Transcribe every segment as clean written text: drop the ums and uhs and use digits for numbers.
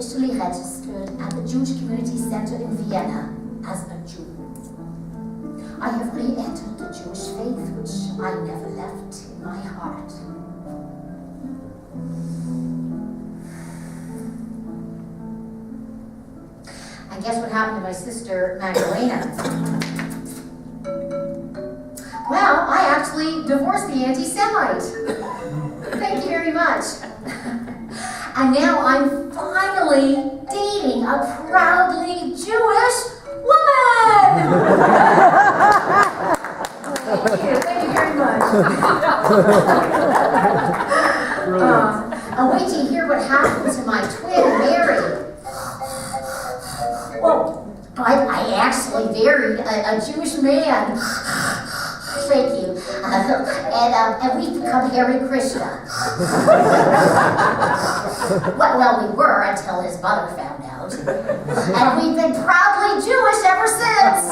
officially registered at the Jewish Community Center in Vienna as a Jew. I have re-entered the Jewish faith, which I never left in my heart. And guess what happened to my sister, Magdalena? Well, I actually divorced the anti-Semite. Thank you very much. And now I'm finally dating a proudly Jewish woman! Thank you very much. I'll wait to hear what happened to my twin, Mary. Well, I actually married a Jewish man. Thank you. And we've become Hare Krishna. Well, we were until his mother found out. And we've been proudly Jewish ever since.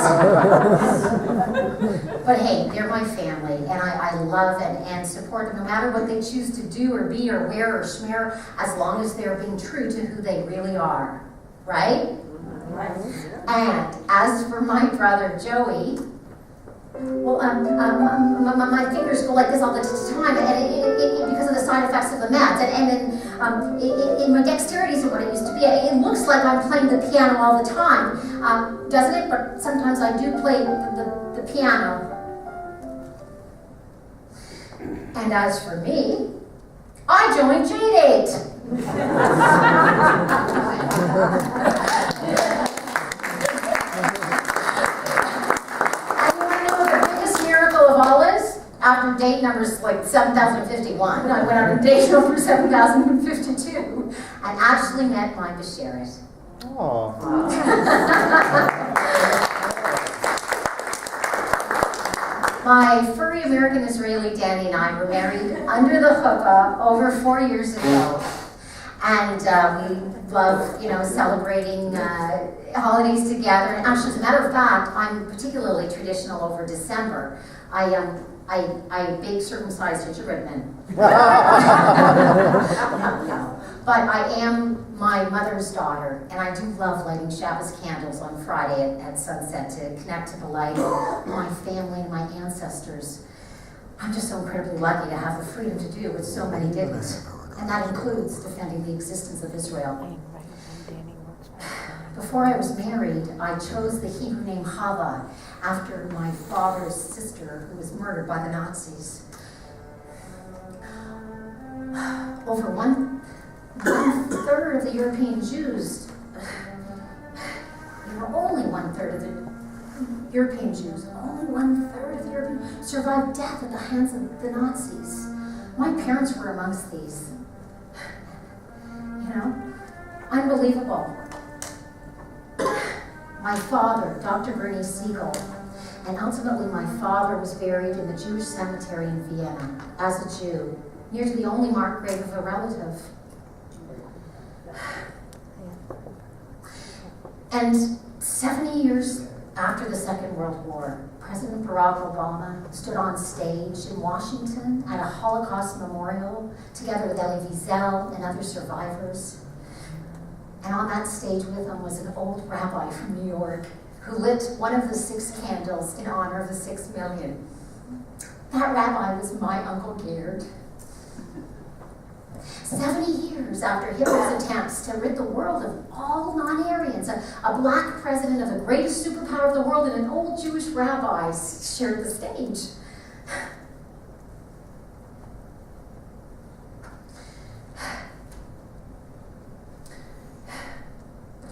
But hey, they're my family, and I love and support them no matter what they choose to do or be or wear or schmear, as long as they're being true to who they really are. Right? And as for my brother Joey, well, my fingers go like this all the time, and because of the side effects of the meds, and in my dexterity isn't what it used to be. It looks like I'm playing the piano all the time, doesn't it? But sometimes I do play the piano. And as for me, I joined J-Date. After date numbers like 7,051, I went on a date number 7,052 and actually met my Basheret. My furry American-Israeli Danny and I were married under the chuppah over 4 years ago. And we love, celebrating holidays together. And actually, as a matter of fact, I'm particularly traditional over December. I bake circumcised gingerbread men. No. But I am my mother's daughter, and I do love lighting Shabbos candles on Friday at sunset to connect to the light of my family and my ancestors. I'm just so incredibly lucky to have the freedom to do what so many didn't, and that includes defending the existence of Israel. Before I was married, I chose the Hebrew name Hava after my father's sister, who was murdered by the Nazis. Over one third of the European Jews, there were only 1/3 of the European Jews, only 1/3 of the European survived death at the hands of the Nazis. My parents were amongst these. Unbelievable. My father, Dr. Bernie Siegel, and ultimately my father was buried in the Jewish cemetery in Vienna as a Jew, near to the only marked grave of a relative. And 70 years after the Second World War, President Barack Obama stood on stage in Washington at a Holocaust memorial together with Elie Wiesel and other survivors. And on that stage with him was an old rabbi from New York who lit one of the 6 candles in honor of the 6 million. That rabbi was my Uncle Gerd. 70 years after Hitler's attempts to rid the world of all non-Aryans, a black president of the greatest superpower of the world and an old Jewish rabbi shared the stage.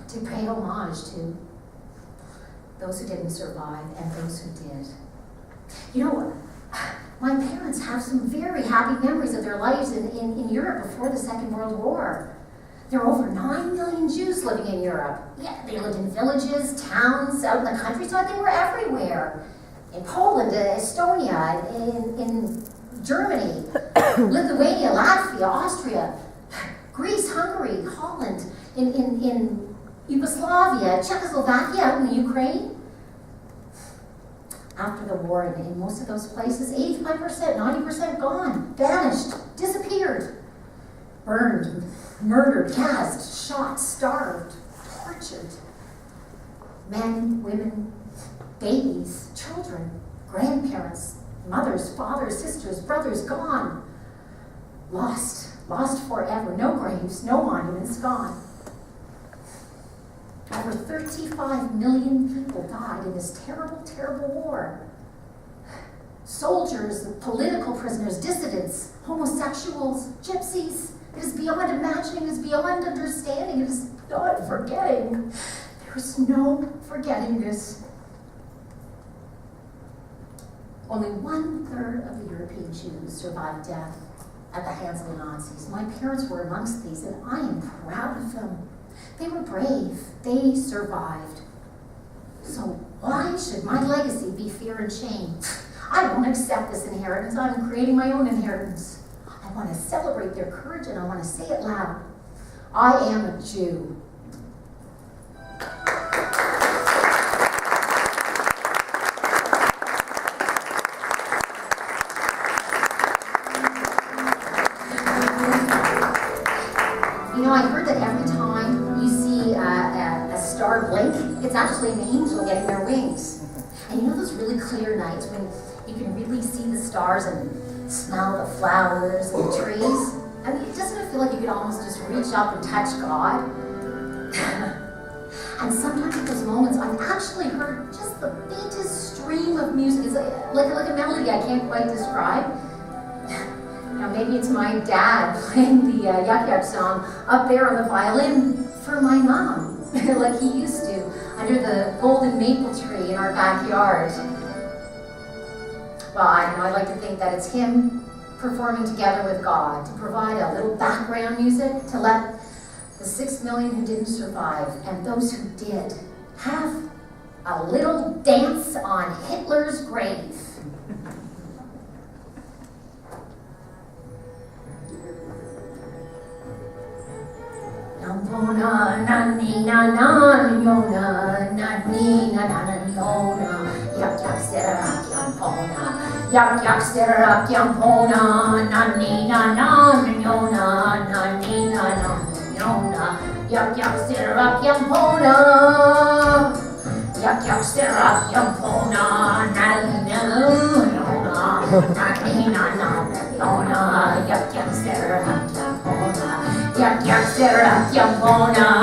To pay homage to those who didn't survive and those who did. My parents have some very happy memories of their lives in Europe before the Second World War. There were over 9 million Jews living in Europe. Yeah, they lived in villages, towns, out in the countryside. They were everywhere. In Poland, Estonia, in Germany, Lithuania, Latvia, Austria, Greece, Hungary, Holland, in Yugoslavia, Czechoslovakia, out in the Ukraine. After the war, in most of those places, 85%, 90% gone, vanished, disappeared, burned. Murdered, gassed, shot, starved, tortured. Men, women, babies, children, grandparents, mothers, fathers, sisters, brothers, gone. Lost forever. No graves, no monuments, gone. Over 35 million people died in this terrible, terrible war. Soldiers, political prisoners, dissidents, homosexuals, gypsies. It is beyond imagining, it is beyond understanding, it is beyond forgetting. There is no forgetting this. Only 1/3 of the European Jews survived death at the hands of the Nazis. My parents were amongst these, and I am proud of them. They were brave. They survived. So why should my legacy be fear and shame? I won't accept this inheritance. I'm creating my own inheritance. I want to celebrate their courage, and I want to say it loud. I am a Jew. You know, I heard that every time you see a star blink, it's actually an angel getting their wings. And you know those really clear nights when you can really see the stars and smell the flowers and the trees? I mean, doesn't it feel like you could almost just reach up and touch God? And sometimes at those moments, I've actually heard just the faintest stream of music. It's like a melody I can't quite describe. Now maybe it's my dad playing the Yuck Yuck song up there on the violin for my mom, like he used to, under the golden maple tree in our backyard. Well, I'd like to think that it's him performing together with God to provide a little background music to let the 6 million who didn't survive and those who did have a little dance on Hitler's grave. Yampona, nani, na, na, yona, nani, na, na, na, yona, yak, yak, serak, yampona, yak, yak, serak, yampona, nani, na, na, yona, nani, na, na, yona, yak, yak, serak, yampona, yak, yak, serak, yampona, nani, na, yona, nani, na, na, yona, yak, yak, serak, yampona. Yak yak serak yampona,